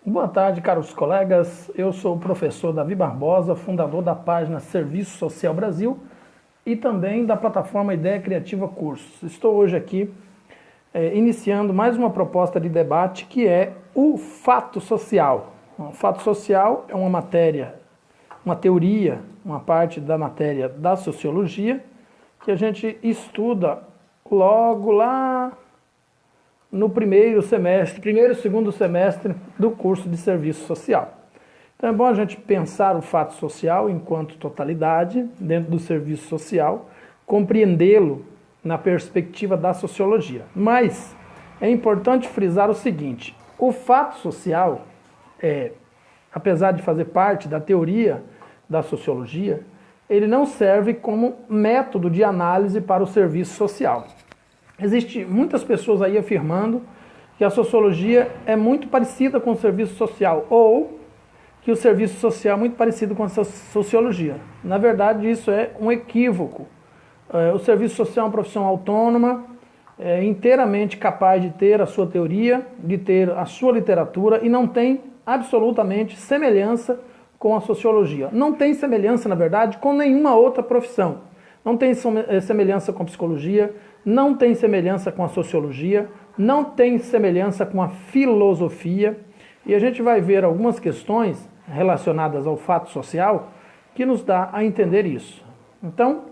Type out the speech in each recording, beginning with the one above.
Boa tarde, caros colegas. Eu sou o professor Davi Barbosa, fundador da página Serviço Social Brasil e também da plataforma Ideia Criativa Cursos. Estou hoje aqui iniciando mais uma proposta de debate que é o fato social. O fato social é uma matéria, uma teoria, uma parte da matéria da sociologia que a gente estuda logo lá no primeiro e segundo semestre do curso de Serviço Social. Então é bom a gente pensar o fato social enquanto totalidade dentro do serviço social, compreendê-lo na perspectiva da sociologia. Mas é importante frisar o seguinte: o fato social, apesar de fazer parte da teoria da sociologia, ele não serve como método de análise para o serviço social. Existem muitas pessoas aí afirmando que a sociologia é muito parecida com o serviço social ou que o serviço social é muito parecido com a sociologia. Na verdade, isso é um equívoco. O serviço social é uma profissão autônoma, inteiramente capaz de ter a sua teoria, de ter a sua literatura e não tem absolutamente semelhança com a sociologia. Não tem semelhança, na verdade, com nenhuma outra profissão. Não tem semelhança com a psicologia, não tem semelhança com a sociologia, não tem semelhança com a filosofia. E a gente vai ver algumas questões relacionadas ao fato social que nos dá a entender isso. Então,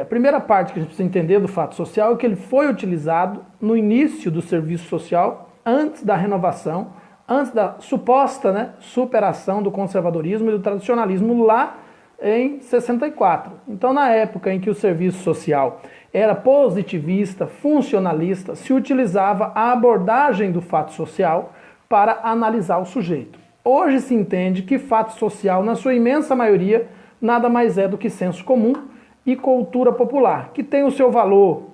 a primeira parte que a gente precisa entender do fato social é que ele foi utilizado no início do serviço social, antes da renovação, antes da suposta superação do conservadorismo e do tradicionalismo lá em 64. Então, na época em que o serviço social era positivista, funcionalista, se utilizava a abordagem do fato social para analisar o sujeito. Hoje se entende que fato social, na sua imensa maioria, nada mais é do que senso comum e cultura popular, que tem o seu valor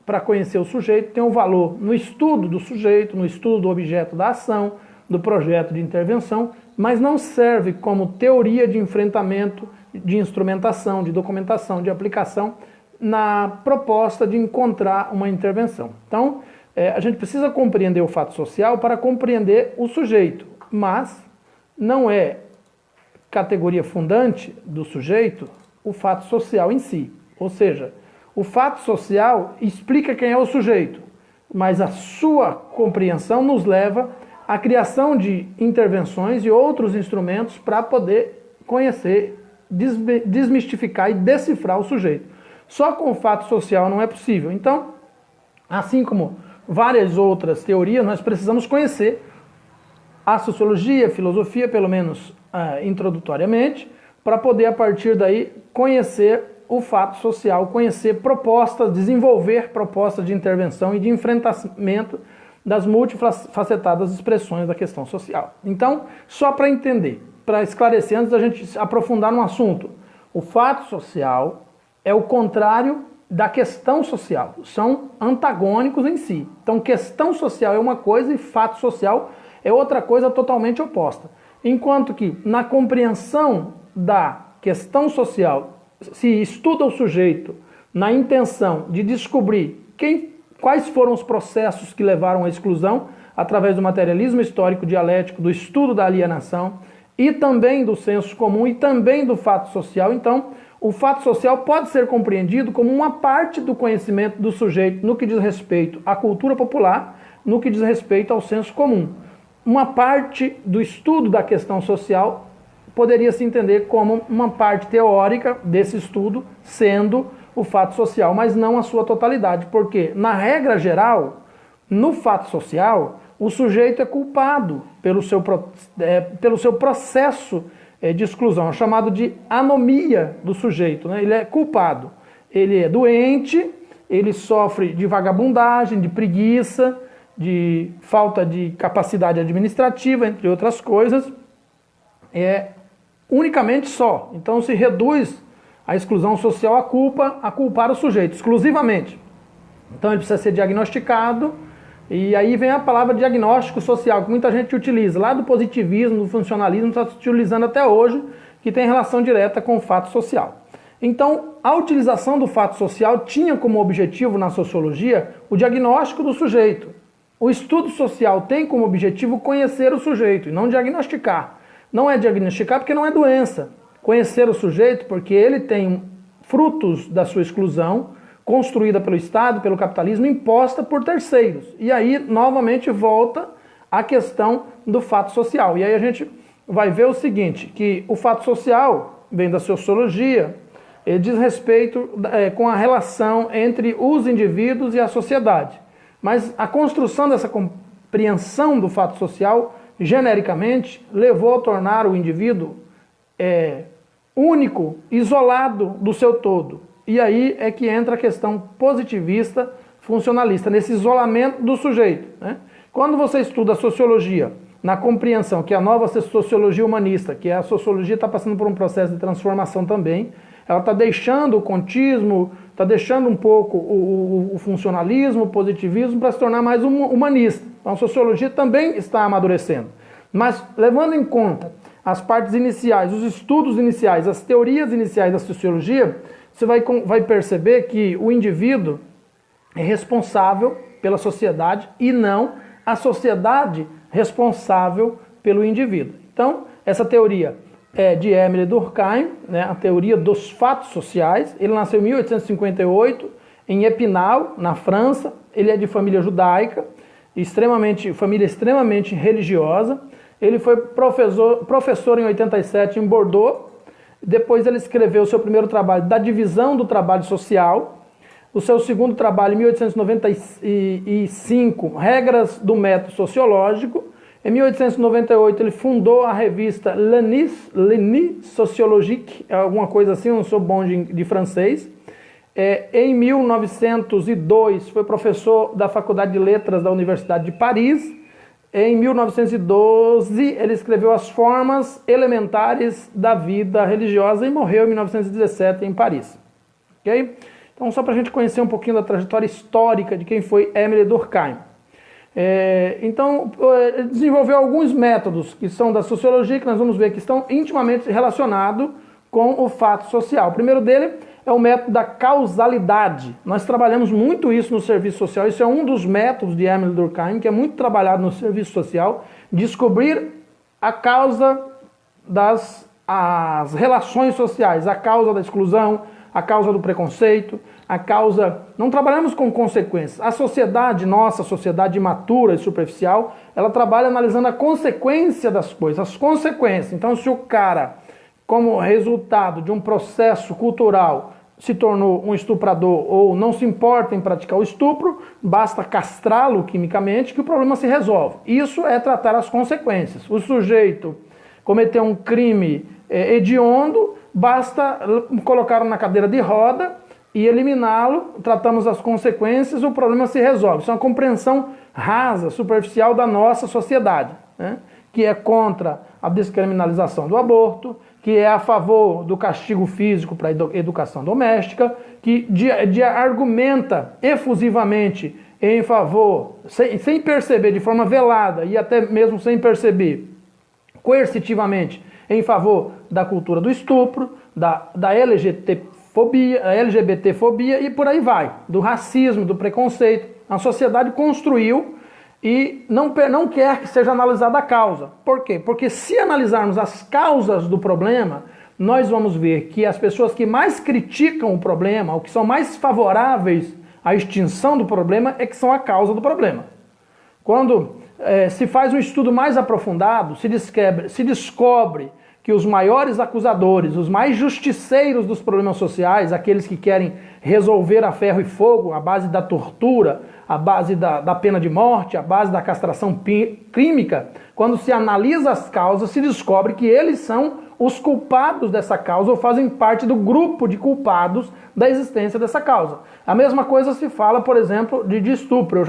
para conhecer o sujeito, tem um valor no estudo do sujeito, no estudo do objeto da ação, do projeto de intervenção, mas não serve como teoria de enfrentamento, de instrumentação, de documentação, de aplicação na proposta de encontrar uma intervenção. Então, a gente precisa compreender o fato social para compreender o sujeito, mas não é categoria fundante do sujeito o fato social em si. Ou seja, o fato social explica quem é o sujeito, mas a sua compreensão nos leva à criação de intervenções e outros instrumentos para poder conhecer, desmistificar e decifrar o sujeito. Só com o fato social não é possível. Então, assim como várias outras teorias, nós precisamos conhecer a sociologia, a filosofia, pelo menos introdutoriamente, para poder, a partir daí, conhecer o fato social, conhecer propostas, desenvolver propostas de intervenção e de enfrentamento das multifacetadas expressões da questão social. Então, só para entender, para esclarecer, antes da gente aprofundar no assunto, o fato social é o contrário da questão social, são antagônicos em si. Então, questão social é uma coisa e fato social é outra coisa totalmente oposta. Enquanto que, na compreensão da questão social, se estuda o sujeito na intenção de descobrir quais foram os processos que levaram à exclusão, através do materialismo histórico dialético, do estudo da alienação, e também do senso comum e também do fato social. Então, o fato social pode ser compreendido como uma parte do conhecimento do sujeito no que diz respeito à cultura popular, no que diz respeito ao senso comum. Uma parte do estudo da questão social poderia se entender como uma parte teórica desse estudo, sendo o fato social, mas não a sua totalidade, porque, na regra geral, no fato social, o sujeito é culpado pelo seu processo de exclusão, chamado de anomia do sujeito, Ele é culpado, ele é doente, ele sofre de vagabundagem, de preguiça, de falta de capacidade administrativa, entre outras coisas, unicamente só. Então se reduz a exclusão social a culpar o sujeito, exclusivamente. Então ele precisa ser diagnosticado, e aí vem a palavra diagnóstico social, que muita gente utiliza, lá do positivismo, do funcionalismo, está se utilizando até hoje, que tem relação direta com o fato social. Então, a utilização do fato social tinha como objetivo na sociologia o diagnóstico do sujeito. O estudo social tem como objetivo conhecer o sujeito e não diagnosticar. Não é diagnosticar porque não é doença. Conhecer o sujeito porque ele tem frutos da sua exclusão, construída pelo Estado, pelo capitalismo, imposta por terceiros. E aí, novamente, volta a questão do fato social. E aí a gente vai ver o seguinte, que o fato social vem da sociologia, ele diz respeito com a relação entre os indivíduos e a sociedade. Mas a construção dessa compreensão do fato social, genericamente, levou a tornar o indivíduo único, isolado do seu todo. E aí é que entra a questão positivista, funcionalista, nesse isolamento do sujeito, né? Quando você estuda a sociologia, na compreensão que a nova sociologia humanista, que a sociologia está passando por um processo de transformação também, ela está deixando o contismo, está deixando um pouco o funcionalismo, o positivismo, para se tornar mais humanista. Então a sociologia também está amadurecendo. Mas levando em conta as partes iniciais, os estudos iniciais, as teorias iniciais da sociologia, você vai perceber que o indivíduo é responsável pela sociedade e não a sociedade responsável pelo indivíduo. Então, essa teoria é de Émile Durkheim, né, a teoria dos fatos sociais. Ele nasceu em 1858 em Épinal, na França. Ele é de família judaica, família extremamente religiosa. Ele foi professor em 87 em Bordeaux. Depois ele escreveu o seu primeiro trabalho da divisão do trabalho social. O seu segundo trabalho, em 1895, Regras do Método Sociológico. Em 1898, ele fundou a revista L'Ennui Sociologique, alguma coisa assim, eu não sou bom de francês. Em 1902, foi professor da Faculdade de Letras da Universidade de Paris. Em 1912, ele escreveu As Formas Elementares da Vida Religiosa e morreu em 1917 em Paris. Ok? Então, só para a gente conhecer um pouquinho da trajetória histórica de quem foi Émile Durkheim. Então, ele desenvolveu alguns métodos que são da sociologia, que nós vamos ver que estão intimamente relacionados com o fato social. O primeiro dele é o método da causalidade. Nós trabalhamos muito isso no serviço social, isso é um dos métodos de Émile Durkheim, que é muito trabalhado no serviço social, descobrir a causa as relações sociais, a causa da exclusão, a causa do preconceito, a causa... Não trabalhamos com consequências. A sociedade, nossa sociedade imatura e superficial, ela trabalha analisando a consequência das coisas, as consequências. Então, se o cara, como resultado de um processo cultural, se tornou um estuprador ou não se importa em praticar o estupro, basta castrá-lo quimicamente que o problema se resolve. Isso é tratar as consequências. O sujeito cometeu um crime hediondo, basta colocá-lo na cadeira de roda e eliminá-lo, tratamos as consequências, o problema se resolve. Isso é uma compreensão rasa, superficial da nossa sociedade, né? Que é contra a descriminalização do aborto, que é a favor do castigo físico para a educação doméstica, que argumenta efusivamente em favor, sem perceber, de forma velada e até mesmo sem perceber, coercitivamente, em favor da cultura do estupro, da LGBTfobia e por aí vai, do racismo, do preconceito. A sociedade construiu e não quer que seja analisada a causa. Por quê? Porque se analisarmos as causas do problema, nós vamos ver que as pessoas que mais criticam o problema, ou que são mais favoráveis à extinção do problema, é que são a causa do problema. Quando se faz um estudo mais aprofundado, se descobre que os maiores acusadores, os mais justiceiros dos problemas sociais, aqueles que querem resolver a ferro e fogo, a base da tortura, a base da pena de morte, a base da castração química, quando se analisa as causas, se descobre que eles são os culpados dessa causa ou fazem parte do grupo de culpados da existência dessa causa. A mesma coisa se fala, por exemplo, de estupro,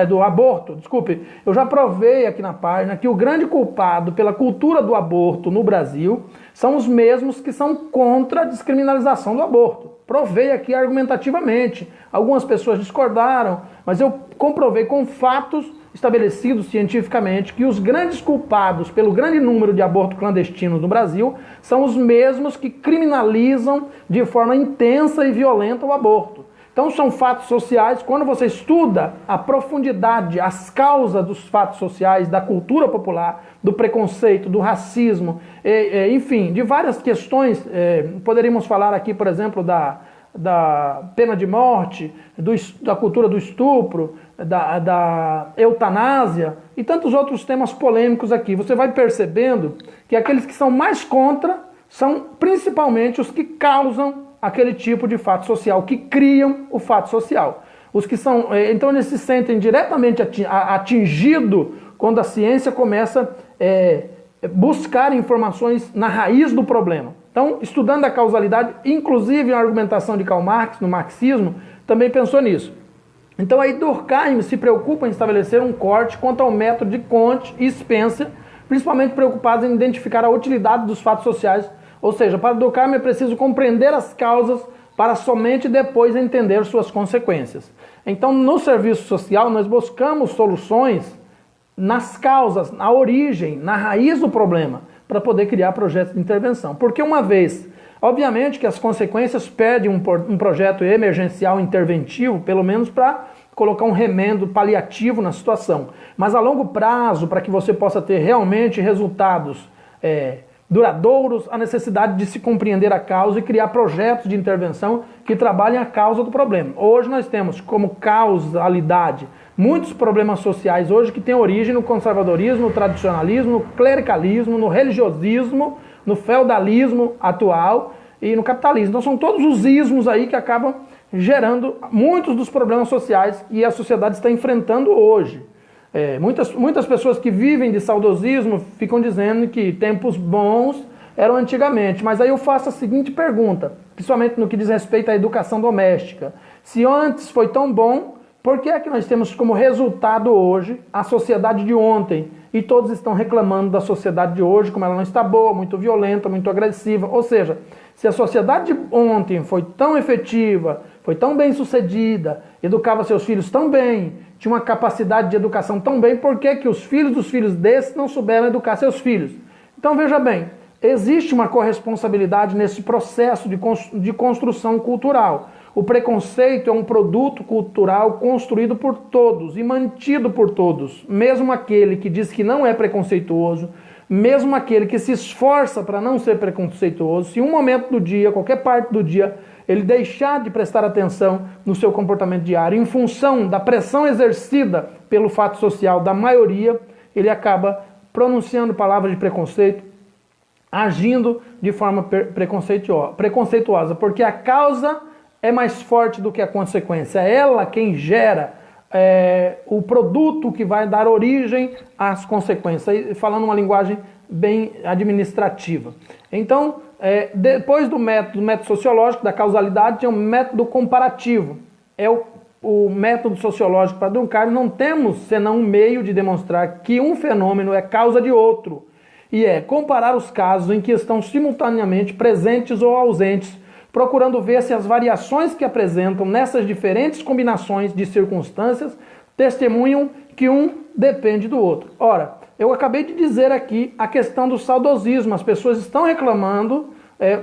do aborto, desculpe. Eu já provei aqui na página que o grande culpado pela cultura do aborto no Brasil são os mesmos que são contra a descriminalização do aborto. Provei aqui argumentativamente. Algumas pessoas discordaram, mas eu comprovei com fatos estabelecidos cientificamente que os grandes culpados pelo grande número de abortos clandestinos no Brasil são os mesmos que criminalizam de forma intensa e violenta o aborto. Então são fatos sociais. Quando você estuda a profundidade, as causas dos fatos sociais, da cultura popular, do preconceito, do racismo, enfim, de várias questões, poderíamos falar aqui, por exemplo, da pena de morte, da cultura do estupro, da eutanásia e tantos outros temas polêmicos aqui. Você vai percebendo que aqueles que são mais contra são principalmente os que causam aquele tipo de fato social, que criam o fato social. Os que são, então eles se sentem diretamente atingidos quando a ciência começa a buscar informações na raiz do problema. Então, estudando a causalidade, inclusive a argumentação de Karl Marx, no marxismo, também pensou nisso. Então aí Durkheim se preocupa em estabelecer um corte quanto ao método de Comte e Spencer, principalmente preocupados em identificar a utilidade dos fatos sociais. Ou seja, para Durkheim é preciso compreender as causas para somente depois entender suas consequências. Então, no serviço social, nós buscamos soluções nas causas, na origem, na raiz do problema, para poder criar projetos de intervenção. Porque uma vez, obviamente que as consequências pedem um projeto emergencial interventivo, pelo menos para colocar um remendo paliativo na situação. Mas a longo prazo, para que você possa ter realmente resultados duradouros, a necessidade de se compreender a causa e criar projetos de intervenção que trabalhem a causa do problema. Hoje nós temos como causalidade muitos problemas sociais hoje que têm origem no conservadorismo, no tradicionalismo, no clericalismo, no religiosismo, no feudalismo atual e no capitalismo. Então são todos os ismos aí que acabam gerando muitos dos problemas sociais que a sociedade está enfrentando hoje. Muitas pessoas que vivem de saudosismo ficam dizendo que tempos bons eram antigamente. Mas aí eu faço a seguinte pergunta, principalmente no que diz respeito à educação doméstica. Se antes foi tão bom, por que é que nós temos como resultado hoje a sociedade de ontem? E todos estão reclamando da sociedade de hoje, como ela não está boa, muito violenta, muito agressiva. Ou seja, se a sociedade de ontem foi tão efetiva, foi tão bem sucedida, educava seus filhos tão bem, tinha uma capacidade de educação tão bem, por que que os filhos dos filhos desses não souberam educar seus filhos? Então veja bem, existe uma corresponsabilidade nesse processo de construção cultural. O preconceito é um produto cultural construído por todos e mantido por todos. Mesmo aquele que diz que não é preconceituoso, mesmo aquele que se esforça para não ser preconceituoso, se em um momento do dia, qualquer parte do dia, ele deixar de prestar atenção no seu comportamento diário, em função da pressão exercida pelo fato social da maioria, ele acaba pronunciando palavras de preconceito, agindo de forma preconceituosa, porque a causa é mais forte do que a consequência. É ela quem gera o produto que vai dar origem às consequências, falando uma linguagem bem administrativa. Então, depois do método sociológico, da causalidade, tem um método comparativo. É o método sociológico para Durkheim, não temos senão um meio de demonstrar que um fenômeno é causa de outro, e comparar os casos em que estão simultaneamente presentes ou ausentes, procurando ver se as variações que apresentam nessas diferentes combinações de circunstâncias testemunham que um depende do outro. Ora, eu acabei de dizer aqui a questão do saudosismo. As pessoas estão reclamando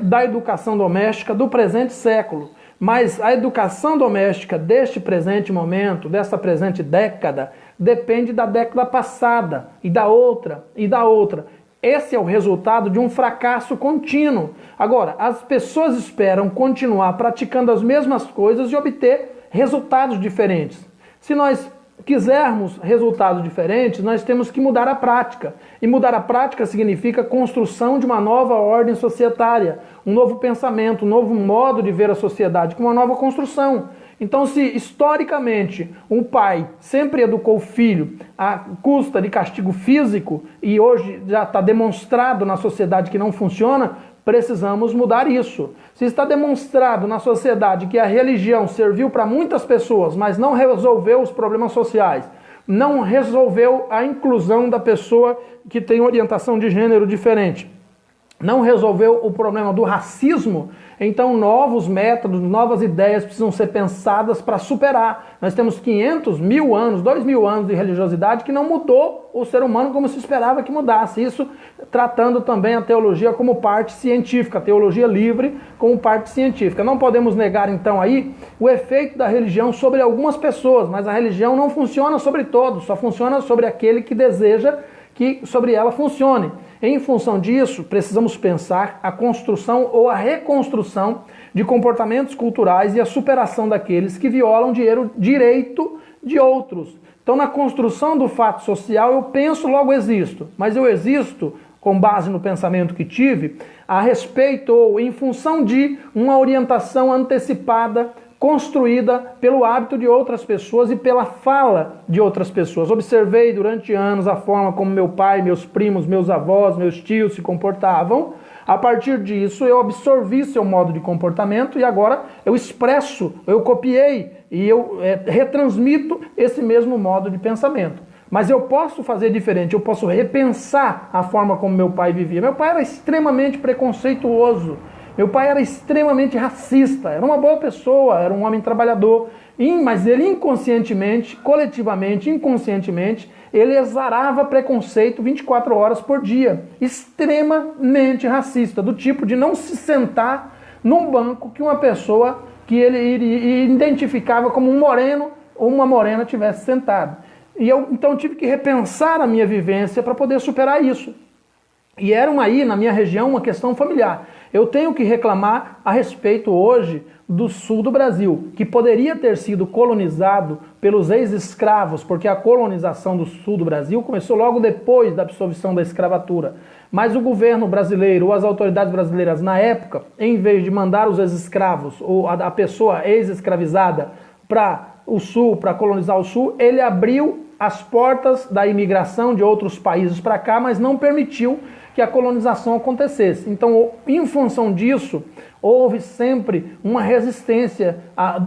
da educação doméstica do presente século, mas a educação doméstica deste presente momento, dessa presente década, depende da década passada, e da outra, e da outra. Esse é o resultado de um fracasso contínuo. Agora, as pessoas esperam continuar praticando as mesmas coisas e obter resultados diferentes. Se nós quisermos resultados diferentes, nós temos que mudar a prática. E mudar a prática significa construção de uma nova ordem societária, um novo pensamento, um novo modo de ver a sociedade, com uma nova construção. Então, se historicamente um pai sempre educou o filho à custa de castigo físico e hoje já está demonstrado na sociedade que não funciona, precisamos mudar isso. Se está demonstrado na sociedade que a religião serviu para muitas pessoas, mas não resolveu os problemas sociais, não resolveu a inclusão da pessoa que tem orientação de gênero diferente, não resolveu o problema do racismo, então novos métodos, novas ideias precisam ser pensadas para superar. Nós temos 500, 1000 anos, 2000 anos de religiosidade que não mudou o ser humano como se esperava que mudasse. Isso tratando também a teologia como parte científica, a teologia livre como parte científica. Não podemos negar então aí o efeito da religião sobre algumas pessoas, mas a religião não funciona sobre todos, só funciona sobre aquele que deseja que sobre ela funcione. Em função disso, precisamos pensar a construção ou a reconstrução de comportamentos culturais e a superação daqueles que violam direito de outros. Então, na construção do fato social, eu penso, logo existo. Mas eu existo, com base no pensamento que tive, a respeito ou em função de uma orientação antecipada, construída pelo hábito de outras pessoas e pela fala de outras pessoas. Observei durante anos a forma como meu pai, meus primos, meus avós, meus tios se comportavam. A partir disso, eu absorvi seu modo de comportamento e agora eu expresso, eu copiei e eu retransmito esse mesmo modo de pensamento. Mas eu posso fazer diferente, eu posso repensar a forma como meu pai vivia. Meu pai era extremamente preconceituoso. Meu pai era extremamente racista, era uma boa pessoa, era um homem trabalhador, mas ele inconscientemente, coletivamente, inconscientemente, ele exarava preconceito 24 horas por dia, extremamente racista, do tipo de não se sentar num banco que uma pessoa que ele identificava como um moreno ou uma morena tivesse sentado. E eu então tive que repensar a minha vivência para poder superar isso. E era aí, na minha região, uma questão familiar. Eu tenho que reclamar a respeito hoje do sul do Brasil, que poderia ter sido colonizado pelos ex-escravos, porque a colonização do sul do Brasil começou logo depois da abolição da escravatura. Mas o governo brasileiro ou as autoridades brasileiras na época, em vez de mandar os ex-escravos ou a pessoa ex-escravizada para o sul, para colonizar o sul, ele abriu as portas da imigração de outros países para cá, mas não permitiu que a colonização acontecesse. Então, em função disso, houve sempre uma resistência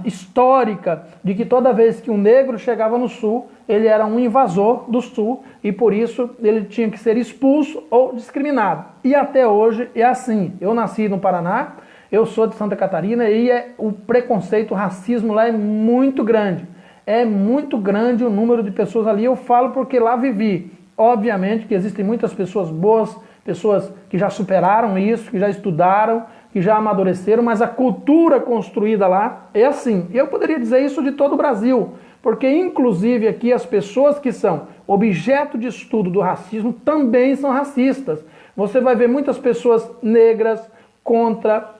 histórica de que toda vez que um negro chegava no sul, ele era um invasor do sul e por isso ele tinha que ser expulso ou discriminado. E até hoje é assim. Eu nasci no Paraná, eu sou de Santa Catarina e o preconceito, o racismo lá é muito grande. É muito grande o número de pessoas ali. Eu falo porque lá vivi. Obviamente que existem muitas pessoas boas, pessoas que já superaram isso, que já estudaram, que já amadureceram, mas a cultura construída lá é assim. E eu poderia dizer isso de todo o Brasil, porque inclusive aqui as pessoas que são objeto de estudo do racismo também são racistas. Você vai ver muitas pessoas negras contra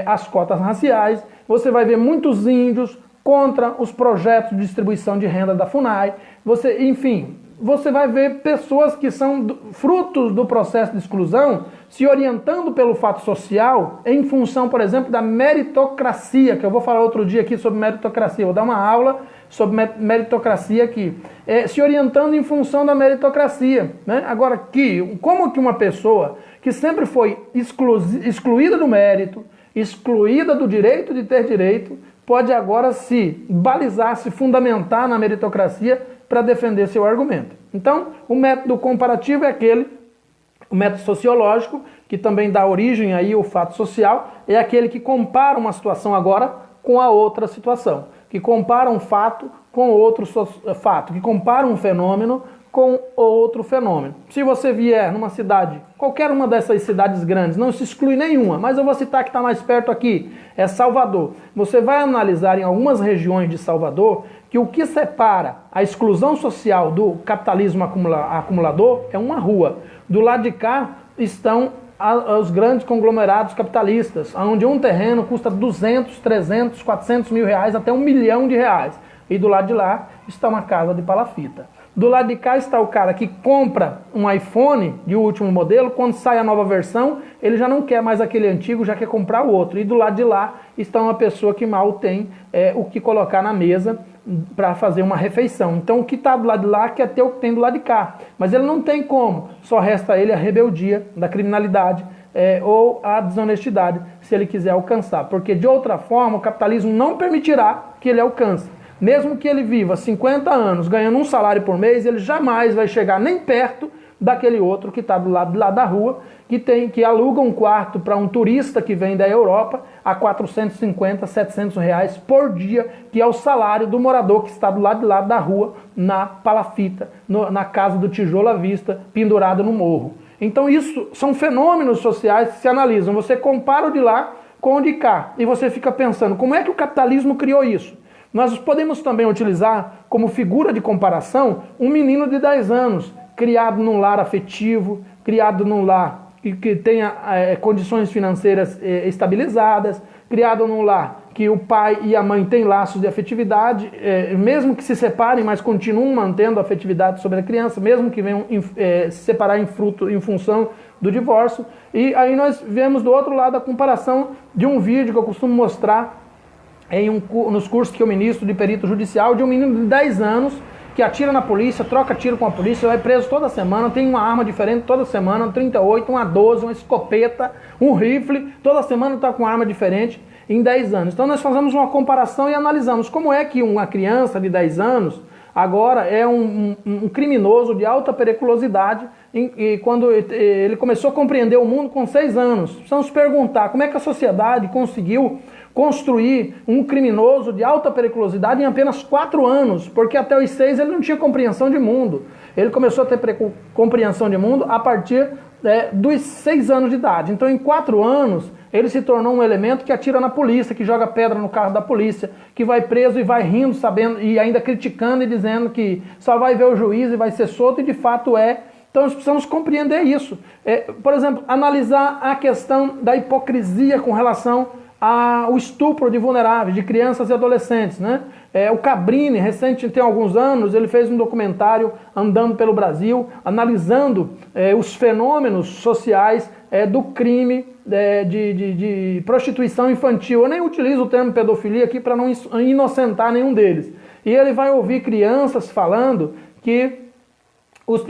as cotas raciais, você vai ver muitos índios contra os projetos de distribuição de renda da FUNAI, enfim, você vai ver pessoas que são frutos do processo de exclusão se orientando pelo fato social em função, por exemplo, da meritocracia, que eu vou falar outro dia aqui sobre meritocracia, vou dar uma aula sobre meritocracia aqui, se orientando em função da meritocracia, né? Agora, como que uma pessoa que sempre foi excluída do mérito, excluída do direito de ter direito, pode agora se balizar, se fundamentar na meritocracia para defender seu argumento. Então, o método comparativo é o método sociológico, que também dá origem aí ao fato social, é aquele que compara uma situação agora com a outra situação, que compara um fato com outro fato, que compara um fenômeno com outro fenômeno. Se você vier numa cidade, qualquer uma dessas cidades grandes, não se exclui nenhuma, mas eu vou citar que está mais perto aqui, é Salvador. Você vai analisar em algumas regiões de Salvador que o que separa a exclusão social do capitalismo acumulador é uma rua. Do lado de cá estão os grandes conglomerados capitalistas, onde um terreno custa 200, 300, 400 mil reais até R$1 milhão. E do lado de lá está uma casa de palafita. Do lado de cá está o cara que compra um iPhone de último modelo, quando sai a nova versão, ele já não quer mais aquele antigo, já quer comprar o outro. E do lado de lá está uma pessoa que mal tem o que colocar na mesa para fazer uma refeição. Então o que está do lado de lá quer ter o que tem do lado de cá. Mas ele não tem como, só resta a ele a rebeldia da criminalidade ou a desonestidade, se ele quiser alcançar. Porque de outra forma o capitalismo não permitirá que ele alcance. Mesmo que ele viva 50 anos ganhando um salário por mês, ele jamais vai chegar nem perto daquele outro que está do lado lá da rua, que aluga um quarto para um turista que vem da Europa a 450, 700 reais por dia, que é o salário do morador que está do lado de lá da rua, na palafita, na casa do tijolo à vista, pendurado no morro. Então isso são fenômenos sociais que se analisam. Você compara o de lá com o de cá e você fica pensando, como é que o capitalismo criou isso? Nós podemos também utilizar como figura de comparação um menino de 10 anos, criado num lar afetivo, criado num lar que tenha condições financeiras estabilizadas, criado num lar que o pai e a mãe têm laços de afetividade, mesmo que se separem, mas continuam mantendo a afetividade sobre a criança, mesmo que venham se separar em função do divórcio. E aí nós vemos do outro lado a comparação de um vídeo que eu costumo mostrar nos cursos que eu ministro de perito judicial, de um menino de 10 anos, que atira na polícia, troca tiro com a polícia, vai preso toda semana, tem uma arma diferente toda semana, um 38, uma 12, uma escopeta, um rifle, toda semana está com uma arma diferente em 10 anos. Então nós fazemos uma comparação e analisamos como é que uma criança de 10 anos agora é um criminoso de alta periculosidade e quando ele começou a compreender o mundo com 6 anos. Precisamos perguntar como é que a sociedade conseguiu construir um criminoso de alta periculosidade em apenas 4 anos, porque até os 6 ele não tinha compreensão de mundo. Ele começou a ter compreensão de mundo a partir dos 6 anos de idade. Então em 4 anos ele se tornou um elemento que atira na polícia, que joga pedra no carro da polícia, que vai preso e vai rindo, sabendo, e ainda criticando e dizendo que só vai ver o juiz e vai ser solto, e de fato é. Então nós precisamos compreender isso. Por exemplo, analisar a questão da hipocrisia com relação ao estupro de vulneráveis, de crianças e adolescentes, né? O Cabrini, recente, tem alguns anos, ele fez um documentário andando pelo Brasil, analisando os fenômenos sociais do crime de prostituição infantil. Eu nem utilizo o termo pedofilia aqui para não inocentar nenhum deles. E ele vai ouvir crianças falando que os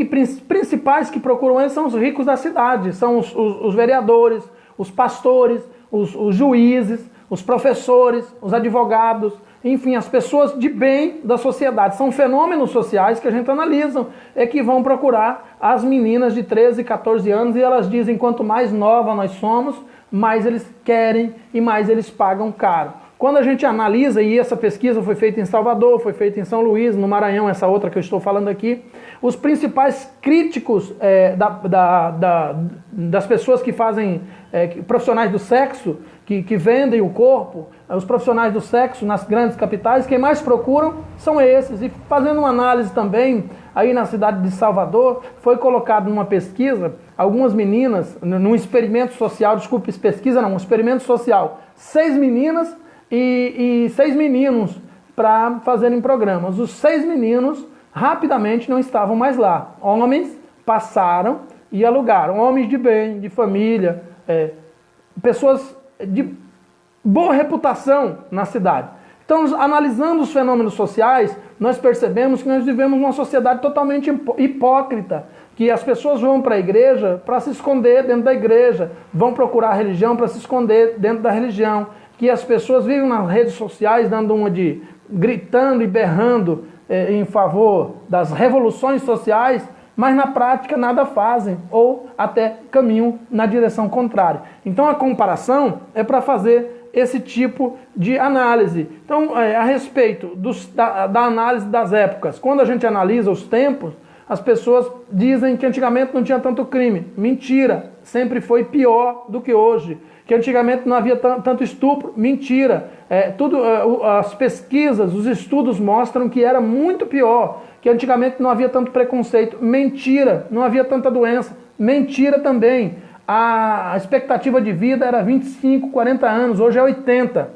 principais que procuram eles são os ricos da cidade, são os vereadores, os pastores, os juízes, os professores, os advogados, enfim, as pessoas de bem da sociedade. São fenômenos sociais que a gente analisa, que vão procurar as meninas de 13, 14 anos, e elas dizem quanto mais nova nós somos, mais eles querem e mais eles pagam caro. Quando a gente analisa, e essa pesquisa foi feita em Salvador, foi feita em São Luís, no Maranhão, essa outra que eu estou falando aqui, os principais críticos das pessoas que fazem, profissionais do sexo, que vendem o corpo, os profissionais do sexo nas grandes capitais, quem mais procuram são esses. E fazendo uma análise também, aí na cidade de Salvador, foi colocado numa pesquisa, algumas meninas, num experimento social, desculpe, pesquisa não, um experimento social, 6 meninas e 6 meninos para fazerem programas. Os 6 meninos rapidamente não estavam mais lá. Homens passaram e alugaram. Homens de bem, de família, pessoas de boa reputação na cidade. Então, analisando os fenômenos sociais, nós percebemos que nós vivemos numa sociedade totalmente hipócrita, que as pessoas vão para a igreja para se esconder dentro da igreja, vão procurar a religião para se esconder dentro da religião, que as pessoas vivem nas redes sociais dando uma de gritando e berrando em favor das revoluções sociais, mas na prática nada fazem, ou até caminham na direção contrária. Então a comparação é para fazer esse tipo de análise. Então, a respeito da análise das épocas, quando a gente analisa os tempos, as pessoas dizem que antigamente não tinha tanto crime. Mentira, sempre foi pior do que hoje. Que antigamente não havia tanto estupro. Mentira. As pesquisas, os estudos mostram que era muito pior. Que antigamente não havia tanto preconceito. Mentira, não havia tanta doença. Mentira também. A expectativa de vida era 25, 40 anos, hoje é 80.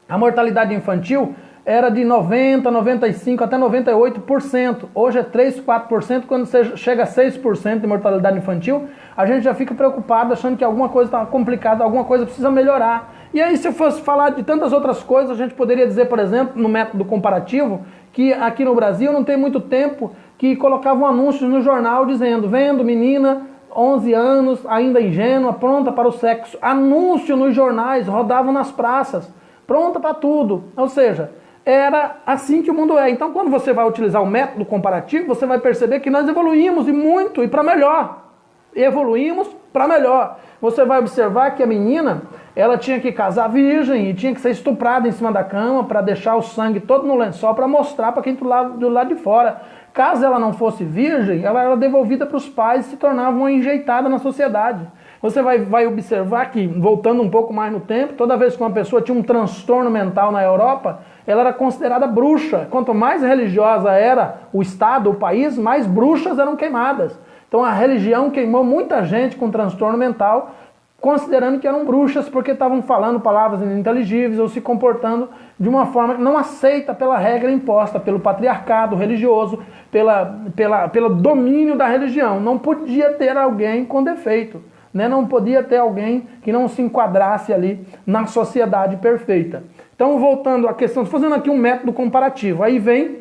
A mortalidade infantil era de 90, 95, até 98%. Hoje é 3, 4%. Quando você chega a 6% de mortalidade infantil, a gente já fica preocupado, achando que alguma coisa está complicada, alguma coisa precisa melhorar. E aí, se eu fosse falar de tantas outras coisas, a gente poderia dizer, por exemplo, no método comparativo, que aqui no Brasil não tem muito tempo que colocavam anúncios no jornal dizendo: vendo menina, 11 anos, ainda ingênua, pronta para o sexo. Anúncio nos jornais, rodavam nas praças, pronta para tudo. Ou seja, era assim que o mundo é. Então, quando você vai utilizar o método comparativo, você vai perceber que nós evoluímos e muito, e para melhor. Evoluímos para melhor. Você vai observar que a menina, ela tinha que casar virgem e tinha que ser estuprada em cima da cama para deixar o sangue todo no lençol para mostrar para quem do lado de fora. Caso ela não fosse virgem, ela era devolvida para os pais e se tornava uma enjeitada na sociedade. Você vai observar que, voltando um pouco mais no tempo, toda vez que uma pessoa tinha um transtorno mental na Europa, ela era considerada bruxa. Quanto mais religiosa era o Estado, o país, mais bruxas eram queimadas. Então a religião queimou muita gente com transtorno mental, considerando que eram bruxas porque estavam falando palavras ininteligíveis ou se comportando de uma forma que não aceita pela regra imposta pelo patriarcado religioso, pelo domínio da religião. Não podia ter alguém com defeito, né? Não podia ter alguém que não se enquadrasse ali na sociedade perfeita. Então, voltando à questão, fazendo aqui um método comparativo, aí vem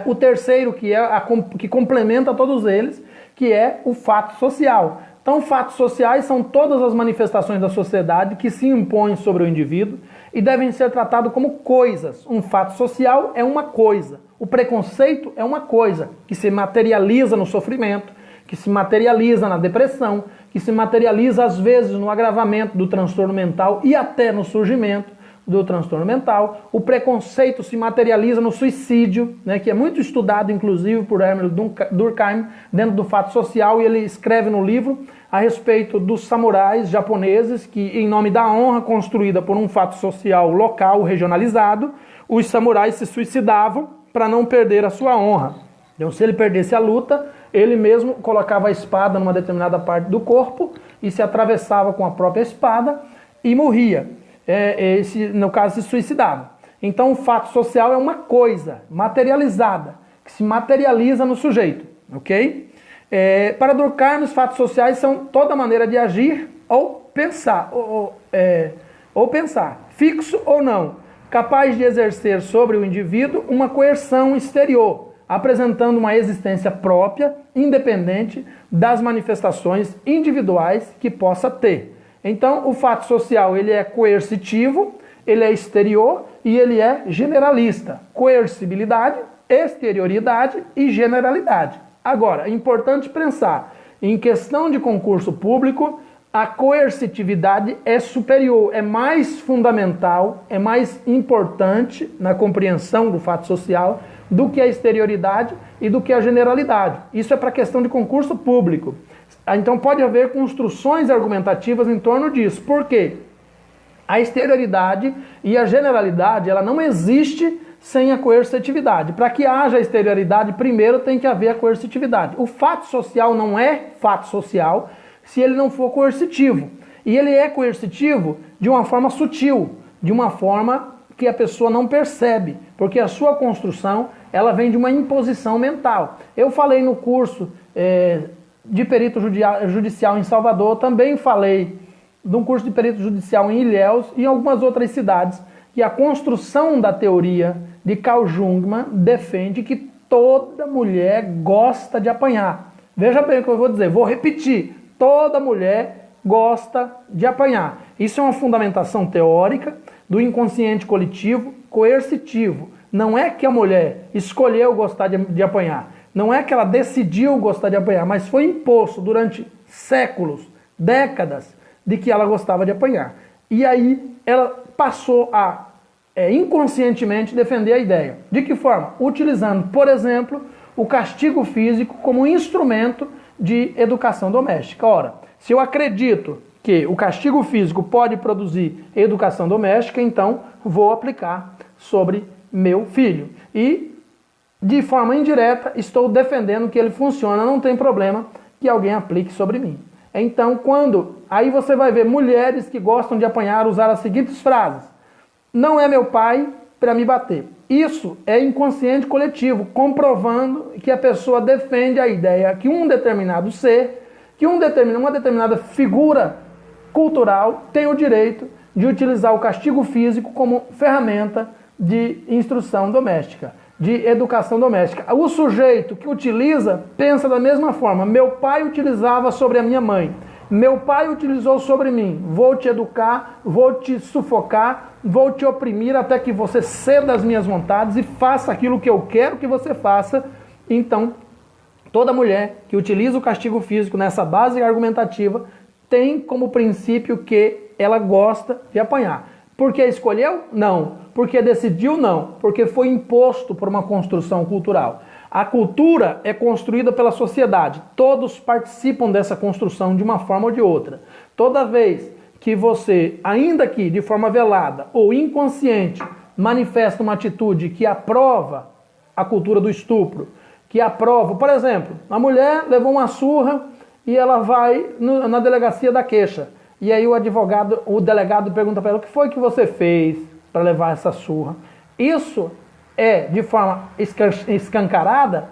o terceiro, que complementa todos eles, que é o fato social. Então, fatos sociais são todas as manifestações da sociedade que se impõem sobre o indivíduo e devem ser tratados como coisas. Um fato social é uma coisa. O preconceito é uma coisa que se materializa no sofrimento, que se materializa na depressão, que se materializa às vezes no agravamento do transtorno mental e até no surgimento do transtorno mental. O preconceito se materializa no suicídio, né, que é muito estudado, inclusive, por Emile Durkheim, dentro do fato social, e ele escreve no livro a respeito dos samurais japoneses que, em nome da honra construída por um fato social local, regionalizado, os samurais se suicidavam para não perder a sua honra. Então, se ele perdesse a luta, ele mesmo colocava a espada numa determinada parte do corpo e se atravessava com a própria espada e morria. No caso, se suicidava. Então, o fato social é uma coisa materializada, que se materializa no sujeito, ok? Para Durkheim, os fatos sociais são toda maneira de agir ou pensar, ou pensar, fixo ou não, capaz de exercer sobre o indivíduo uma coerção exterior, apresentando uma existência própria, independente das manifestações individuais que possa ter. Então, o fato social, ele é coercitivo, ele é exterior e ele é generalista. Coercibilidade, exterioridade e generalidade. Agora, é importante pensar, em questão de concurso público, a coercitividade é superior, é mais fundamental, é mais importante na compreensão do fato social do que a exterioridade e do que a generalidade. Isso é para questão de concurso público. Então pode haver construções argumentativas em torno disso. Por quê? A exterioridade e a generalidade, ela não existe sem a coercitividade. Para que haja a exterioridade, primeiro tem que haver a coercitividade. O fato social não é fato social se ele não for coercitivo. E ele é coercitivo de uma forma sutil, de uma forma que a pessoa não percebe, porque a sua construção, ela vem de uma imposição mental. Eu falei no curso de perito judicial em Salvador, também falei de um curso de perito judicial em Ilhéus e em algumas outras cidades, que a construção da teoria de Carl Jungmann defende que toda mulher gosta de apanhar. Veja bem o que eu vou dizer, vou repetir, toda mulher gosta de apanhar. Isso é uma fundamentação teórica do inconsciente coletivo coercitivo. Não é que a mulher escolheu gostar de apanhar, não é que ela decidiu gostar de apanhar, mas foi imposto durante séculos, décadas, de que ela gostava de apanhar. E aí ela passou a inconscientemente defender a ideia. De que forma? Utilizando, por exemplo, o castigo físico como instrumento de educação doméstica. Ora, se eu acredito que o castigo físico pode produzir educação doméstica, então vou aplicar sobre meu filho. E, de forma indireta, estou defendendo que ele funciona, não tem problema que alguém aplique sobre mim. Então, aí você vai ver mulheres que gostam de apanhar usar as seguintes frases: não é meu pai para me bater. Isso é inconsciente coletivo, comprovando que a pessoa defende a ideia que um determinado ser, que uma determinada figura cultural tem o direito de utilizar o castigo físico como ferramenta de instrução doméstica, de educação doméstica. O sujeito que utiliza pensa da mesma forma. Meu pai utilizava sobre a minha mãe. Meu pai utilizou sobre mim, vou te educar, vou te sufocar, vou te oprimir até que você ceda às minhas vontades e faça aquilo que eu quero que você faça. Então, toda mulher que utiliza o castigo físico nessa base argumentativa tem como princípio que ela gosta de apanhar. Porque escolheu? Não. Porque decidiu? Não. Porque foi imposto por uma construção cultural. A cultura é construída pela sociedade. Todos participam dessa construção de uma forma ou de outra. Toda vez que você, ainda que de forma velada ou inconsciente, manifesta uma atitude que aprova a cultura do estupro, que aprova, por exemplo, a mulher levou uma surra e ela vai na delegacia da queixa. E aí o delegado pergunta para ela: o que foi que você fez para levar essa surra? Isso é, de forma escancarada,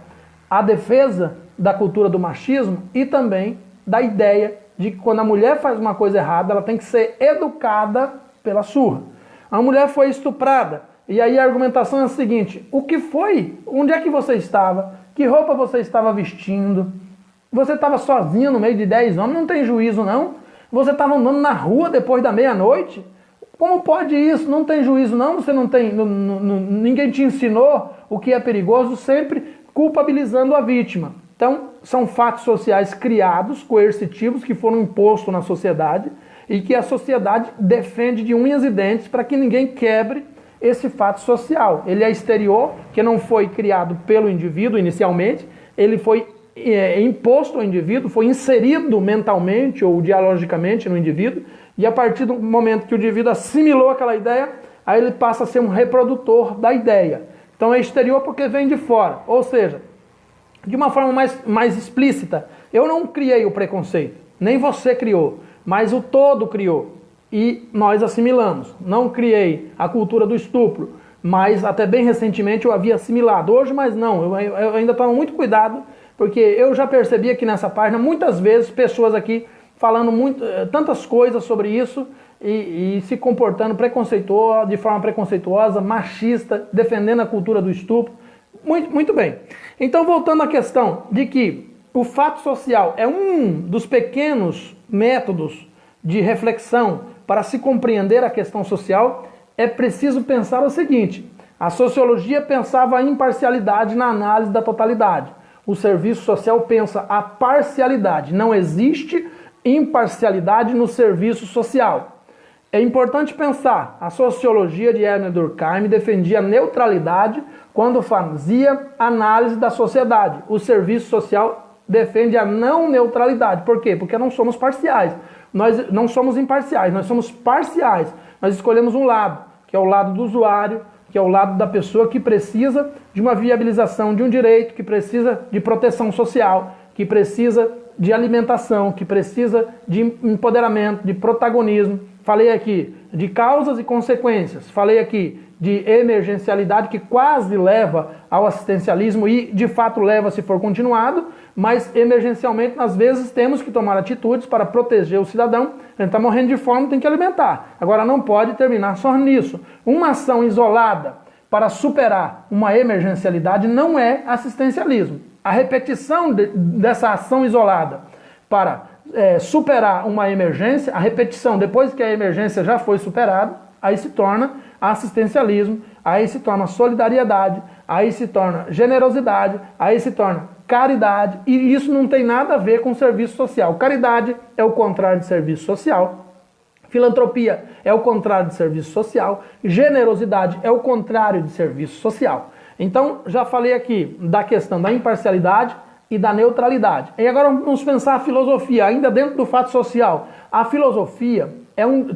a defesa da cultura do machismo e também da ideia de que quando a mulher faz uma coisa errada, ela tem que ser educada pela surra. A mulher foi estuprada, e aí a argumentação é a seguinte: o que foi? Onde é que você estava? Que roupa você estava vestindo? Você estava sozinha no meio de 10 homens? Não tem juízo, não? Você estava andando na rua depois da meia-noite? Como pode isso? Não tem juízo, não? Você não tem, ninguém te ensinou o que é perigoso, sempre culpabilizando a vítima. Então, são fatos sociais criados, coercitivos, que foram impostos na sociedade e que a sociedade defende de unhas e dentes para que ninguém quebre esse fato social. Ele é exterior, que não foi criado pelo indivíduo inicialmente, ele foi imposto ao indivíduo, foi inserido mentalmente ou dialogicamente no indivíduo, e a partir do momento que o indivíduo assimilou aquela ideia, aí ele passa a ser um reprodutor da ideia. Então é exterior porque vem de fora, ou seja, de uma forma mais explícita, eu não criei o preconceito, nem você criou, mas o todo criou, e nós assimilamos. Não criei a cultura do estupro, mas até bem recentemente eu havia assimilado. Hoje, mas não, eu ainda tomo muito cuidado, porque eu já percebi aqui nessa página, muitas vezes, pessoas aqui falando tantas coisas sobre isso e se comportando de forma preconceituosa, machista, defendendo a cultura do estupro. Muito bem. Então, voltando à questão de que o fato social é um dos pequenos métodos de reflexão para se compreender a questão social, é preciso pensar o seguinte: a sociologia pensava a imparcialidade na análise da totalidade. O serviço social pensa a parcialidade. Não existe imparcialidade no serviço social. É importante pensar, a sociologia de Emile Durkheim defendia a neutralidade quando fazia análise da sociedade. O serviço social defende a não neutralidade. Por quê? Porque não somos parciais. Nós não somos imparciais, nós somos parciais. Nós escolhemos um lado, que é o lado do usuário, que é o lado da pessoa que precisa de uma viabilização de um direito, que precisa de proteção social, que precisa de alimentação, que precisa de empoderamento, de protagonismo. Falei aqui de causas e consequências, falei aqui de emergencialidade, que quase leva ao assistencialismo e de fato leva se for continuado, mas emergencialmente às vezes temos que tomar atitudes para proteger o cidadão. Ele está morrendo de fome, tem que alimentar. Agora não pode terminar só nisso. Uma ação isolada para superar uma emergencialidade não é assistencialismo. A repetição dessa ação isolada para superar uma emergência, a repetição depois que a emergência já foi superada, aí se torna assistencialismo, aí se torna solidariedade, aí se torna generosidade, aí se torna caridade, e isso não tem nada a ver com serviço social. Caridade é o contrário de serviço social, filantropia é o contrário de serviço social, generosidade é o contrário de serviço social. Então, já falei aqui da questão da imparcialidade e da neutralidade. E agora vamos pensar a filosofia, ainda dentro do fato social. A filosofia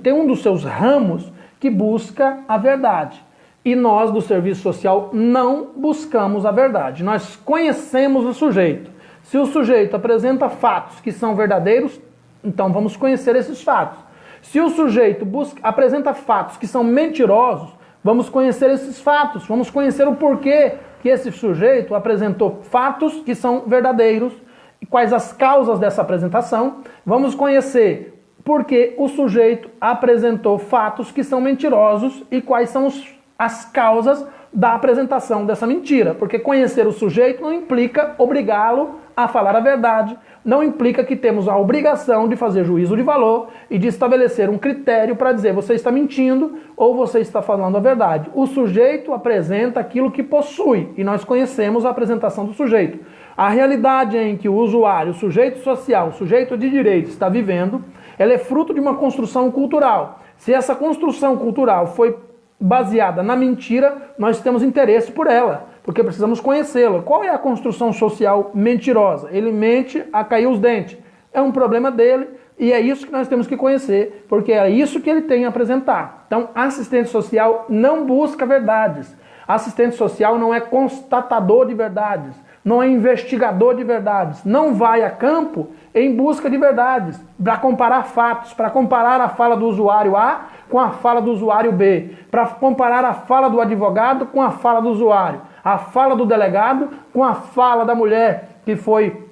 tem um dos seus ramos que busca a verdade. E nós, do serviço social, não buscamos a verdade. Nós conhecemos o sujeito. Se o sujeito apresenta fatos que são verdadeiros, então vamos conhecer esses fatos. Se o sujeito apresenta fatos que são mentirosos, vamos conhecer esses fatos. Vamos conhecer o porquê que esse sujeito apresentou fatos que são verdadeiros e quais as causas dessa apresentação. Vamos conhecer porque o sujeito apresentou fatos que são mentirosos e quais são as causas da apresentação dessa mentira. Porque conhecer o sujeito não implica obrigá-lo a falar a verdade não implica que temos a obrigação de fazer juízo de valor e de estabelecer um critério para dizer você está mentindo ou você está falando a verdade. O sujeito apresenta aquilo que possui e nós conhecemos a apresentação do sujeito. A realidade em que o usuário, o sujeito social, o sujeito de direito está vivendo, ela é fruto de uma construção cultural. Se essa construção cultural foi baseada na mentira, nós temos interesse por ela, porque precisamos conhecê-la. Qual é a construção social mentirosa? Ele mente a cair os dentes. É um problema dele e é isso que nós temos que conhecer, porque é isso que ele tem a apresentar. Então, assistente social não busca verdades. Assistente social não é constatador de verdades, não é investigador de verdades, não vai a campo em busca de verdades, para comparar fatos, para comparar a fala do usuário A com a fala do usuário B, para comparar a fala do advogado com a fala do usuário, a fala do delegado com a fala da mulher que foi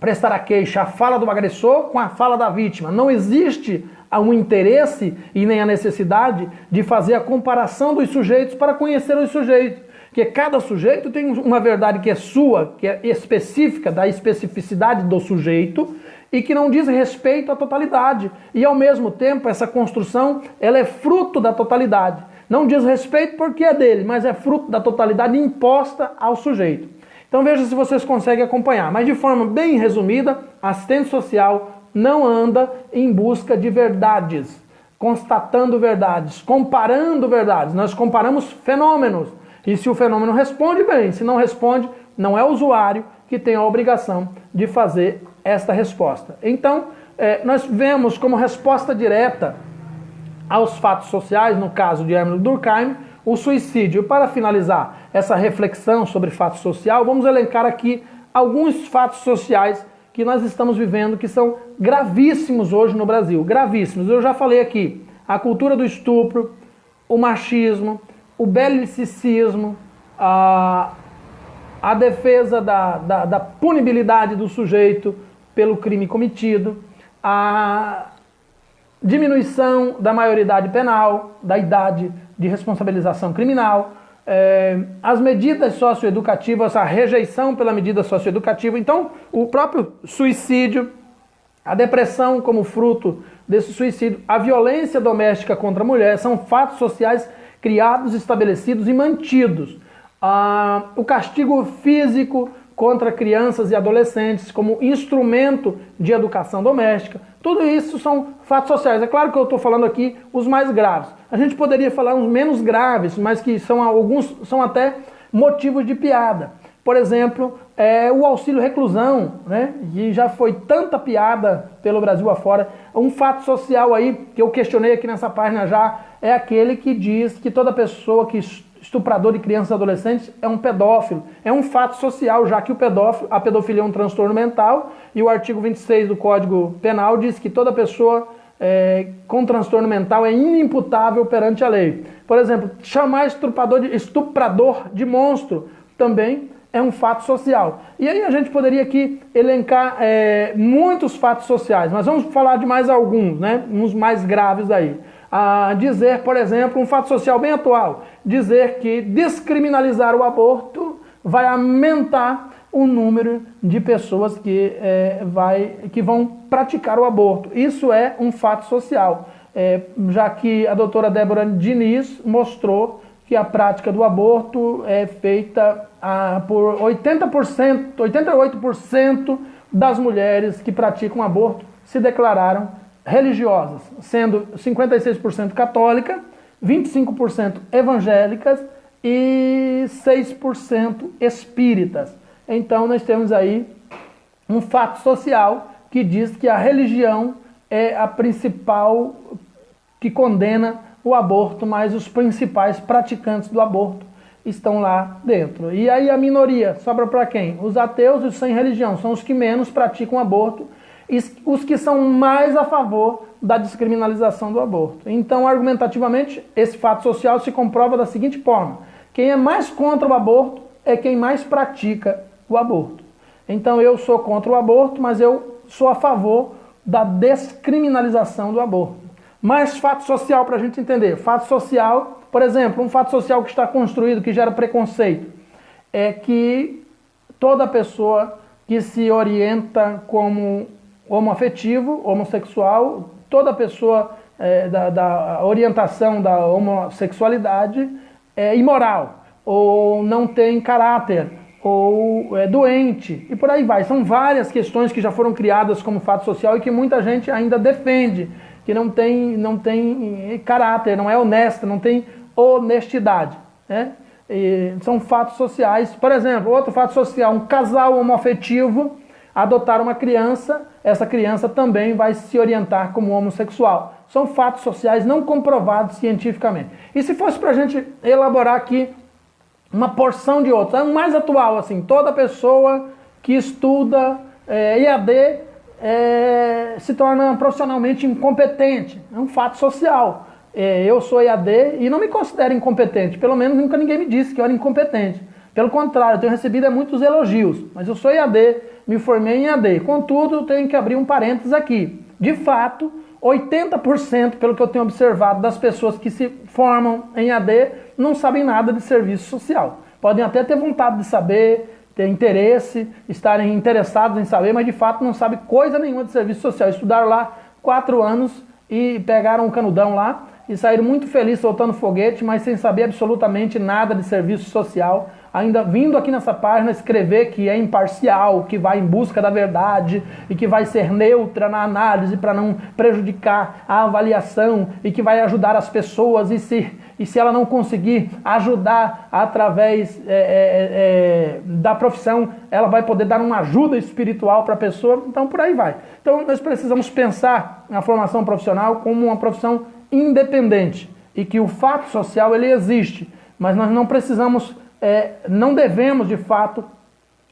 prestar a queixa, a fala do agressor com a fala da vítima. Não existe um interesse e nem a necessidade de fazer a comparação dos sujeitos para conhecer os sujeitos. Porque cada sujeito tem uma verdade que é sua, que é específica, da especificidade do sujeito, e que não diz respeito à totalidade. E ao mesmo tempo, essa construção, ela é fruto da totalidade. Não diz respeito porque é dele, mas é fruto da totalidade imposta ao sujeito. Então veja se vocês conseguem acompanhar. Mas de forma bem resumida, assistente social não anda em busca de verdades, constatando verdades, comparando verdades. Nós comparamos fenômenos. E se o fenômeno responde, bem. Se não responde, não é o usuário que tem a obrigação de fazer esta resposta. Então, nós vemos como resposta direta aos fatos sociais, no caso de Emile Durkheim, o suicídio. Para finalizar essa reflexão sobre fato social, vamos elencar aqui alguns fatos sociais que nós estamos vivendo que são gravíssimos hoje no Brasil. Gravíssimos. Eu já falei aqui, a cultura do estupro, o machismo, o belicismo, a defesa da punibilidade do sujeito pelo crime cometido, a diminuição da maioridade penal, da idade de responsabilização criminal, as medidas socioeducativas, a rejeição pela medida socioeducativa. Então, o próprio suicídio, a depressão como fruto desse suicídio, a violência doméstica contra a mulher, são fatos sociais criados, estabelecidos e mantidos. O castigo físico contra crianças e adolescentes como instrumento de educação doméstica, tudo isso são fatos sociais. É claro que eu estou falando aqui os mais graves. A gente poderia falar uns menos graves, mas que alguns são até motivos de piada. Por exemplo, o auxílio reclusão, né? E já foi tanta piada pelo Brasil afora. Um fato social aí, que eu questionei aqui nessa página já, é aquele que diz que toda pessoa que estuprador de crianças e adolescentes é um pedófilo. É um fato social, já que a pedofilia é um transtorno mental e o artigo 26 do Código Penal diz que toda pessoa com transtorno mental é inimputável perante a lei. Por exemplo, chamar estuprador de monstro também é um fato social. E aí a gente poderia aqui elencar muitos fatos sociais, mas vamos falar de mais alguns, né? Uns mais graves aí. Dizer, por exemplo, um fato social bem atual, dizer que descriminalizar o aborto vai aumentar o número de pessoas que vão praticar o aborto. Isso é um fato social, já que a doutora Débora Diniz mostrou que a prática do aborto é feita por 80%, 88% das mulheres que praticam aborto se declararam religiosas, sendo 56% católica, 25% evangélicas e 6% espíritas. Então nós temos aí um fato social que diz que a religião é a principal que condena o aborto, mas os principais praticantes do aborto estão lá dentro. E aí a minoria sobra para quem? Os ateus e os sem religião, são os que menos praticam aborto, e os que são mais a favor da descriminalização do aborto. Então, argumentativamente, esse fato social se comprova da seguinte forma: quem é mais contra o aborto é quem mais pratica o aborto. Então, eu sou contra o aborto, mas eu sou a favor da descriminalização do aborto. Mais fato social para a gente entender. Fato social, por exemplo, um fato social que está construído, que gera preconceito, é que toda pessoa que se orienta como homoafetivo, homossexual, toda pessoa da orientação da homossexualidade é imoral, ou não tem caráter, ou é doente, e por aí vai. São várias questões que já foram criadas como fato social e que muita gente ainda defende, que não tem caráter, não é honesta, não tem honestidade, né? E são fatos sociais. Por exemplo, outro fato social, um casal homoafetivo adotar uma criança, essa criança também vai se orientar como homossexual. São fatos sociais não comprovados cientificamente. E se fosse para a gente elaborar aqui uma porção de outros, um mais atual, assim, toda pessoa que estuda EAD se torna profissionalmente incompetente. É um fato social. Eu sou EAD e não me considero incompetente, pelo menos nunca ninguém me disse que eu era incompetente. Pelo contrário, eu tenho recebido muitos elogios, mas eu sou EAD, me formei em EAD. Contudo, eu tenho que abrir um parênteses aqui. De fato, 80%, pelo que eu tenho observado, das pessoas que se formam em EAD não sabem nada de serviço social. Podem até ter vontade de saber, ter interesse, estarem interessados em saber, mas de fato não sabem coisa nenhuma de serviço social. Estudaram lá 4 anos e pegaram um canudão lá e saíram muito felizes soltando foguete, mas sem saber absolutamente nada de serviço social, ainda vindo aqui nessa página escrever que é imparcial, que vai em busca da verdade e que vai ser neutra na análise para não prejudicar a avaliação e que vai ajudar as pessoas e se ela não conseguir ajudar através da profissão, ela vai poder dar uma ajuda espiritual para a pessoa, então por aí vai. Então nós precisamos pensar na formação profissional como uma profissão independente e que o fato social ele existe, mas nós não precisamos, não devemos de fato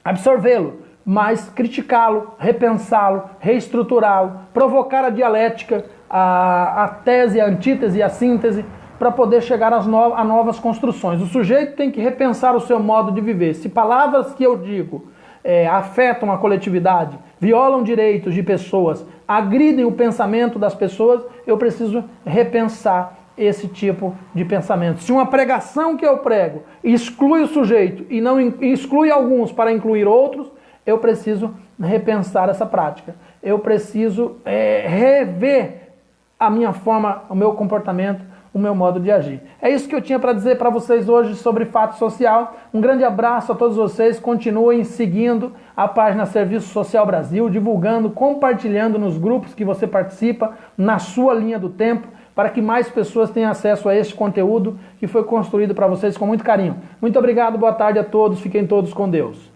absorvê-lo, mas criticá-lo, repensá-lo, reestruturá-lo, provocar a dialética, a tese, a antítese, a síntese, para poder chegar a novas construções. O sujeito tem que repensar o seu modo de viver. Se palavras que eu digo afetam a coletividade, violam direitos de pessoas, agridem o pensamento das pessoas, eu preciso repensar esse tipo de pensamento. Se uma pregação que eu prego exclui o sujeito e não exclui alguns para incluir outros, eu preciso repensar essa prática. Eu preciso rever a minha forma, o meu comportamento, o meu modo de agir. É isso que eu tinha para dizer para vocês hoje sobre fato social. Um grande abraço a todos vocês. Continuem seguindo a página Serviço Social Brasil, divulgando, compartilhando nos grupos que você participa, na sua linha do tempo, para que mais pessoas tenham acesso a este conteúdo que foi construído para vocês com muito carinho. Muito obrigado, boa tarde a todos, fiquem todos com Deus.